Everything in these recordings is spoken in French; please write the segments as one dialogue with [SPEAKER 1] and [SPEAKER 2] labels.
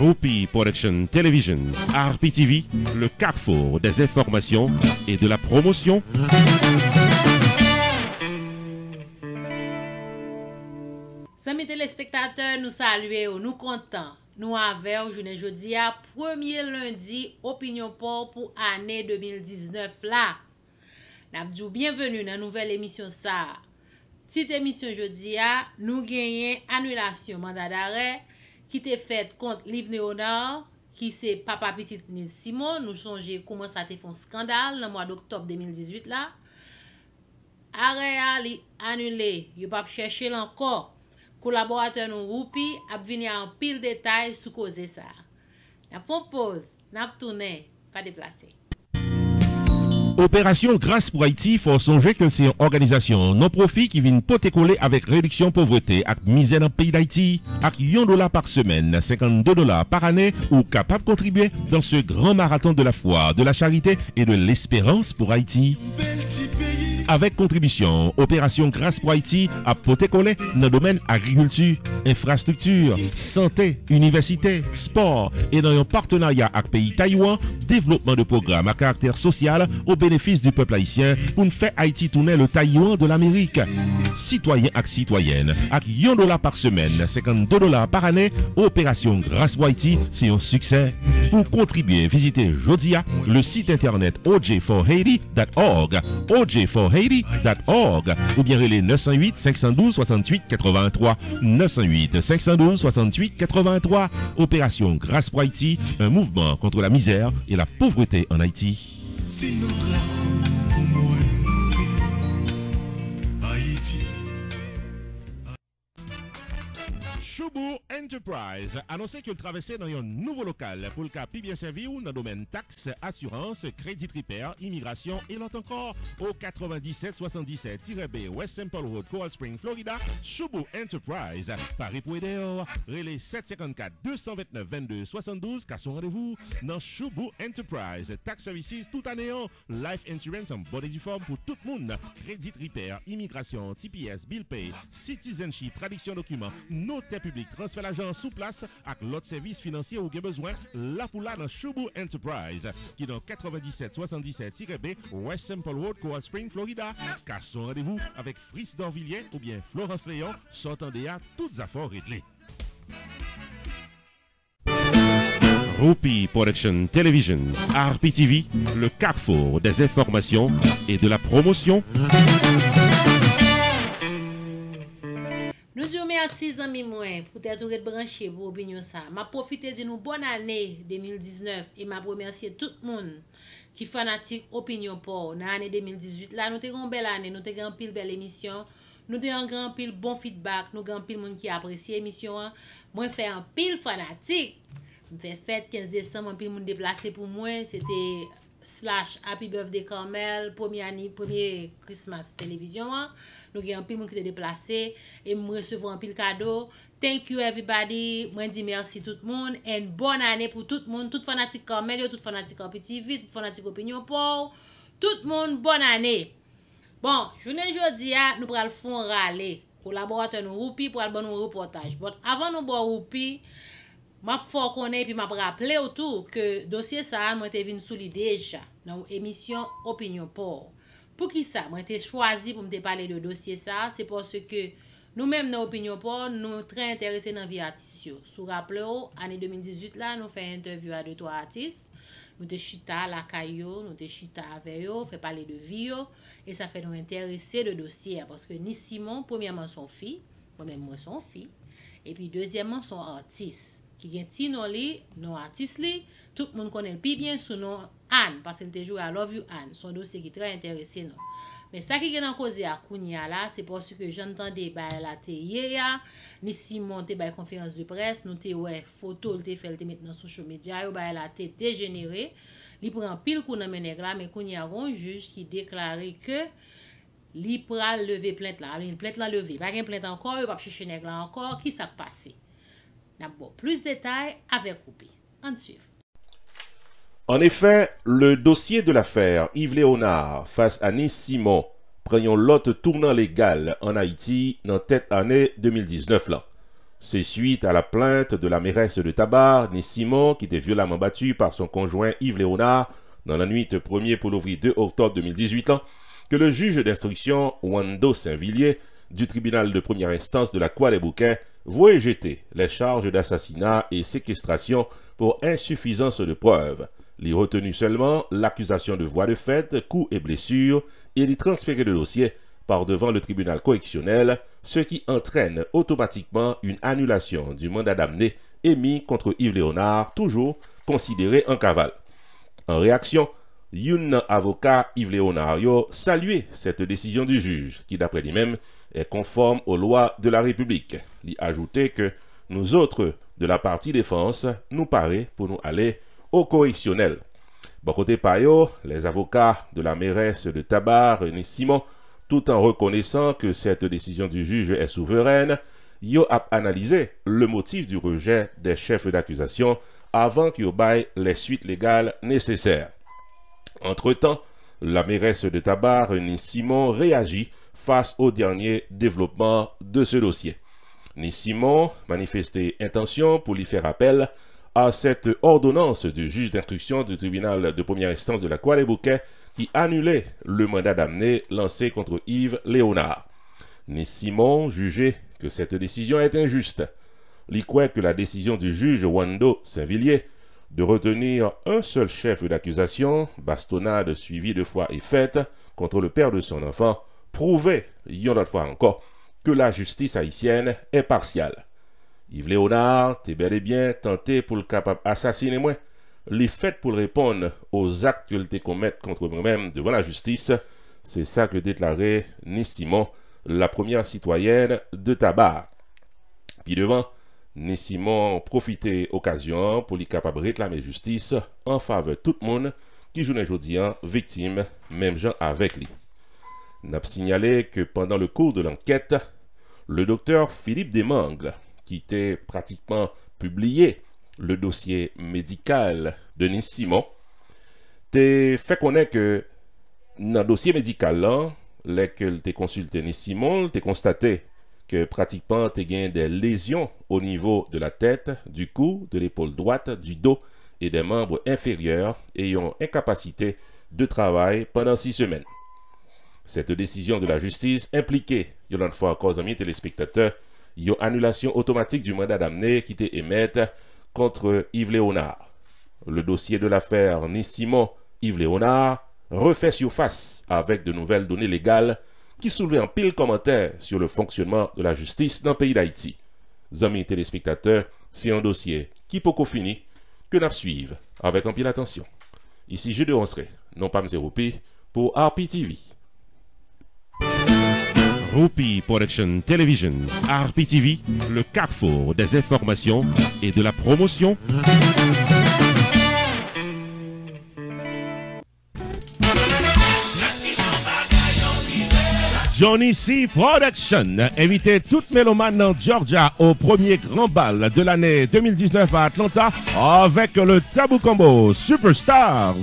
[SPEAKER 1] Rupi Production Television, RPTV, le carrefour des informations et de la promotion.
[SPEAKER 2] Amis téléspectateurs, nous saluons, nous contents. Nous avons aujourd'hui jeudi à premier lundi opinion pour année 2019 là. Nous disons bienvenue dans la nouvelle émission ça. Petite émission jeudi à nous gagnons annulation mandat d'arrêt qui était faite contre Liv Léonard qui c'est papa petit Nils Simon. Nous songeons comment ça a fait un scandale dans le mois d'octobre 2018 là. Arrêt a annulé, il pas chercher encore. Collaborateur nous Rupi a venu en pile détail sous cause ça. La propose, n'a tourné, pas déplacé.
[SPEAKER 1] Opération Grâce pour Haïti, faut songer que c'est une organisation non-profit qui vient poter coller avec réduction pauvreté et misère dans le pays d'Haïti. Avec $1 par semaine, $52 par année, ou capable de contribuer dans ce grand marathon de la foi, de la charité et de l'espérance pour Haïti. Avec contribution, Opération Grâce pour Haïti a poté collé dans le domaine agriculture, infrastructure, santé, université, sport et dans un partenariat avec le pays Taïwan, développement de programmes à caractère social au bénéfice du peuple haïtien pour nous faire Haïti tourner le Taïwan de l'Amérique. Citoyens et citoyennes, avec $1 par semaine, $52 par année, Opération Grâce pour Haïti, c'est un succès. Pour contribuer, visitez Jodia le site internet oj4haiti.org, oj4haiti.org, ou bien les 908 512 68 83, 908 512 68 83. Opération Grâce pour Haïti, un mouvement contre la misère et la pauvreté en Haïti. Choubo Enterprise annonce qu'il traversait dans un nouveau local pour le cas bien servi ou dans le domaine taxes, assurance, crédit repair, immigration et l'autre encore au 9777-B West Simple Road, Coral Spring, Florida. Choubo Enterprise, Paris pour aider, relais 754 229 22 72 car son rendez-vous dans Choubo Enterprise. Tax services tout année, life insurance en bonne et due forme pour tout le monde, crédit repair, immigration, TPS, bill pay, citizenship, traduction documents, notaire public, transfert l'argent sous place avec l'autre service financier ou besoin, là pour là dans Choubo Enterprise, qui est dans 9777-B West Simple Road, Coral Spring, Florida. Car son rendez-vous avec Fritz Dorvilliers ou bien Florence Léon, s'entendez à toutes affaires réglées. Rupi Production Television, RPTV, le carrefour des informations et de la promotion.
[SPEAKER 2] Nous disons merci amis moi pour être branché pour opinion ça. M'a profité de nous bonne année 2019 et m'a remercier tout le monde qui fanatique opinion pour dans l'année 2018 là nous avons une belle année, nous avons une belle émission, nous avons un grand pile bon feedback, nous avons pile monde qui apprécie l'émission. Moi fait un pile fanatique. Me fait fête 15 décembre, un pile monde déplacé pour moi, c'était / Happy Birthday Carmel, premier Christmas télévision. Nous avons un pile monde qui était déplacé et me recevoir un pile cadeau. Thank you everybody. Moi dis merci tout le monde et une bonne année pour tout le monde, tout fanatique Carmel, tout fanatique RPTV, tout fanatique opinion pour tout le monde, bonne année. Bon, journée jeudi nous pral fond râler. Collaborateur nous Rupi pour bon nous reportage. Bon, avant nous boire Rupi, m'a faut connaître puis m'a rappeler autour que dossier ça moi t'ai vinn sous l'idée déjà dans émission opinion pour qui ça moi t'ai choisi pour me parler de dossier ça c'est parce que nous même dans opinion nous très intéressés dans vie artistes sous rappelez année 2018 là nous fait interview à 2-3 artistes nous te chita la caillou nous te chita avec eux fait parler de vie et ça fait nous intéresser de dossier parce que Nils Simon premièrement son fille moi-même moi son fille et puis deuxièmement son artiste qui gen ti non li, non artiste li, tout le monde connaît le plus bien sous nom Anne parce qu'elle te joue à Love You Anne, son dossier qui est très intéressant non. Mais ça qui gen en cause à Kounia là, c'est parce que j'entendais ba la te ya, ni Simon te ba conférence de presse, nous te ouais photo te fait te mettre dans social media, ba la te dégénéré, li prend pile coup dans menèg là mais Kounia un juge qui déclarait que li pral lever plainte là, une plainte là levé, pas gen plainte encore, il pas chercher nèg là encore, qui ça passé. D'abord, plus de détails avec Rupi. En suivre.
[SPEAKER 1] En effet, le dossier de l'affaire Yves Léonard face à Nils Simon prend l'autre tournant légal en Haïti dans cette année 2019 là.
[SPEAKER 3] C'est suite à la plainte de la mairesse de Tabar, Nice Simon, qui était violemment battue par son conjoint Yves Léonard dans la nuit de 1er pour l'ouvrier 2 octobre 2018 que le juge d'instruction Wando Saint-Villiers du tribunal de première instance de la Croix-les-Bouquets voit jeter les charges d'assassinat et séquestration pour insuffisance de preuves. Il retenu seulement l'accusation de voie de fait, coups et blessures et il transférer le dossier par devant le tribunal correctionnel, ce qui entraîne automatiquement une annulation du mandat d'amener émis contre Yves Léonard, toujours considéré en cavale. En réaction, un avocat Yves Léonard salué cette décision du juge, qui d'après lui-même est conforme aux lois de la République. Il a ajouté que nous autres de la partie défense nous paraît pour nous aller au correctionnel. Bon côté payo, les avocats de la mairesse de Tabar, Nice Simon, tout en reconnaissant que cette décision du juge est souveraine, yo a analysé le motif du rejet des chefs d'accusation avant qu'il baille les suites légales nécessaires. Entre-temps, la mairesse de Tabar, Nice Simon, réagit face au dernier développement de ce dossier. Nice Simon manifestait intention pour lui faire appel à cette ordonnance du juge d'instruction du tribunal de première instance de la Croix-les-Bouquets qui annulait le mandat d'amener lancé contre Yves Léonard. Nice Simon jugeait que cette décision est injuste. Il croit que la décision du juge Wando Saint-Villiers de retenir un seul chef d'accusation, bastonnade suivie de fois et faite contre le père de son enfant, prouvait, une autre fois encore, que la justice haïtienne est partiale. Yves Léonard t'es bel et bien tenté pour le capable assassiner moi. Les faits pour répondre aux actes que te commettent contre moi-même devant la justice, c'est ça que déclarait Nice Simon, la première citoyenne de Tabar. Puis devant, Nice Simon profitait occasion pour lui capable réclamer justice en faveur de tout le monde qui joue aujourd'hui victime, même gens avec lui. N'a signalé que pendant le cours de l'enquête, le docteur Philippe Desmangles, qui était pratiquement publié le dossier médical de Nice Simon, t'es fait connaître que dans le dossier médical là, lesquels t'es consulté Nice Simon, t'es constaté que pratiquement t'es gagné des lésions au niveau de la tête, du cou, de l'épaule droite, du dos et des membres inférieurs ayant incapacité de travail pendant 6 semaines. Cette décision de la justice impliquait, il y a une fois encore, amis téléspectateurs, une annulation automatique du mandat d'amener qui était émise contre Yves Léonard. Le dossier de l'affaire Nice Simon Yves Léonard refait surface avec de nouvelles données légales qui soulevaient un pile commentaire sur le fonctionnement de la justice dans le pays d'Haïti. Amis téléspectateurs, c'est un dossier qui peut finir que nous suivons avec un pile attention. Ici, je dénoncerai, non pas M. Roupi, pour RPTV.
[SPEAKER 1] Roupi Production Television, RPTV, le carrefour des informations et de la promotion. Johnny C. Production invitait toute mélomane dans Georgia au premier grand bal de l'année 2019 à Atlanta avec le Tabou Combo Superstars.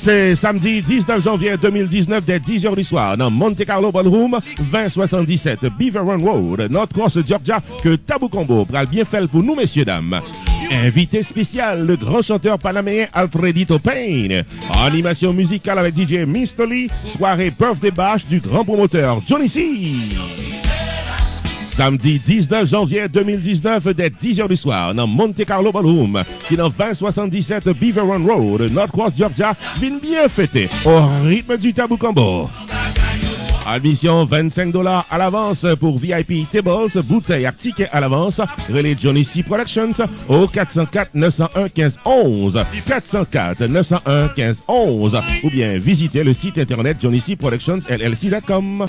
[SPEAKER 1] C'est samedi 19 janvier 2019 dès 10h du soir dans Monte Carlo Ballroom, 2077 Beaver Run Road, North-Cross, Georgia, que Tabou Combo pral bien fait pour nous, messieurs, dames. Invité spécial, le grand chanteur panaméen Alfredito Payne. Animation musicale avec DJ Mr. Lee. Soirée Birthday Bash du grand promoteur Johnny C. Samedi 19 janvier 2019 dès 10h du soir dans Monte Carlo Ballroom, qui est dans 2077 Beaver Run Road, North-Cross, Georgia, vient bien fêter au rythme du Tabou Combo. Admission $25 à l'avance pour VIP tables, bouteilles à tickets à l'avance. Relais Johnny C. Productions au 404-901-1511. 404-901-1511. Ou bien visitez le site internet johnnycproductionsllc.com.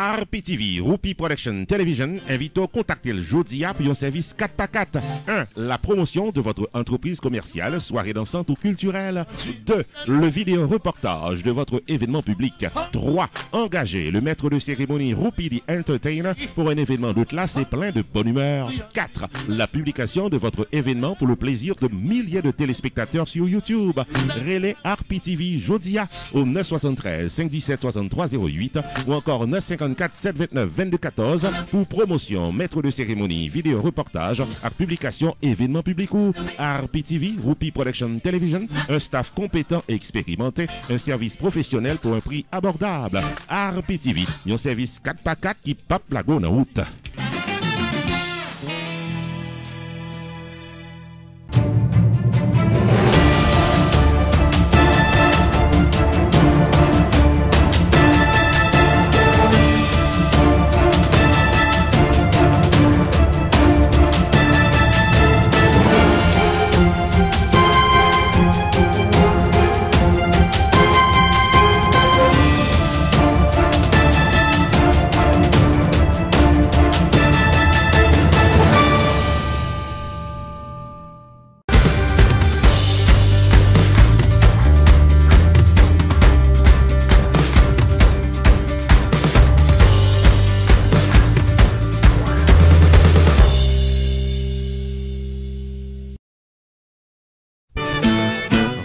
[SPEAKER 1] RPTV, Rupi Production Television, invite à contacter le jeudi pour un service 4x4. 1. La promotion de votre entreprise commerciale, soirée dansante ou culturelle. 2. Le vidéo reportage de votre événement public. 3. Engager le maître de cérémonie Rupi the Entertainer pour un événement de classe et plein de bonne humeur. 4. La publication de votre événement pour le plaisir de milliers de téléspectateurs sur YouTube. Relais RPTV Jodia au 973 517 63 08 ou encore 954 729 22 14 pour promotion, maître de cérémonie, vidéo reportage à publication événement public ou RPTV, Rupi Production Television, un staff compétent et expérimenté, un service professionnel pour un prix abordable. RPTV, un service 4x4 qui pape la go en route.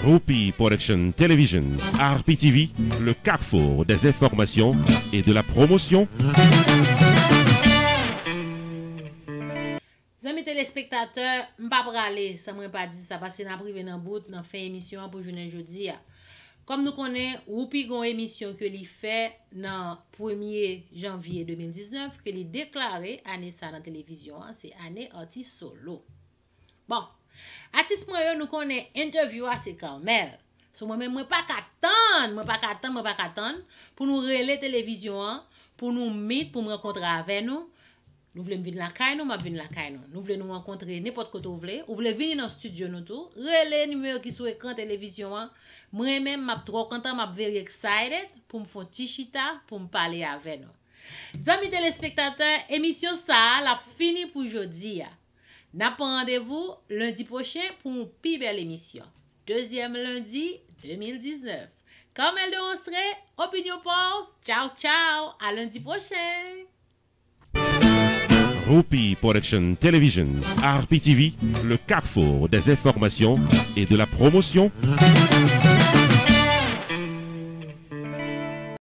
[SPEAKER 1] Rupi Production Television, RPTV, le carrefour des informations et de la promotion.
[SPEAKER 2] Amis téléspectateurs, je ne vais pas parler, ça ne pas dit ça parce que nous avons privé dans bout dans fin émission pour journée jeudi. Comme nous connaissons, Rupi a une émission que lui fait dans 1er janvier 2019 que lui déclaré année ça dans la télévision, c'est année artiste solo. Bon, artiste moi nous connaît interview assez Carmel. So moi même pas qu'attendre pour nous relayer télévision pour nous meet pour me rencontrer avec nous. Nous voulons venir la caille nous, m'a venir la caille nous. Nous voulons nous rencontrer n'importe côté vous voulez venir dans le studio nous tout. Relais numéro qui sur écran télévision moi même m'a trop content, m'a very excited pour me faire tichita pour me parler avec nous. Amis téléspectateurs, émission ça la fini pour aujourd'hui. N'a pas rendez-vous lundi prochain pour une plus belle émission. Deuxième lundi 2019. Comme elle démonstrait, opinion pour. Ciao, ciao. À lundi prochain.
[SPEAKER 1] Rupi Production Television, RPTV, le carrefour des informations et de la promotion.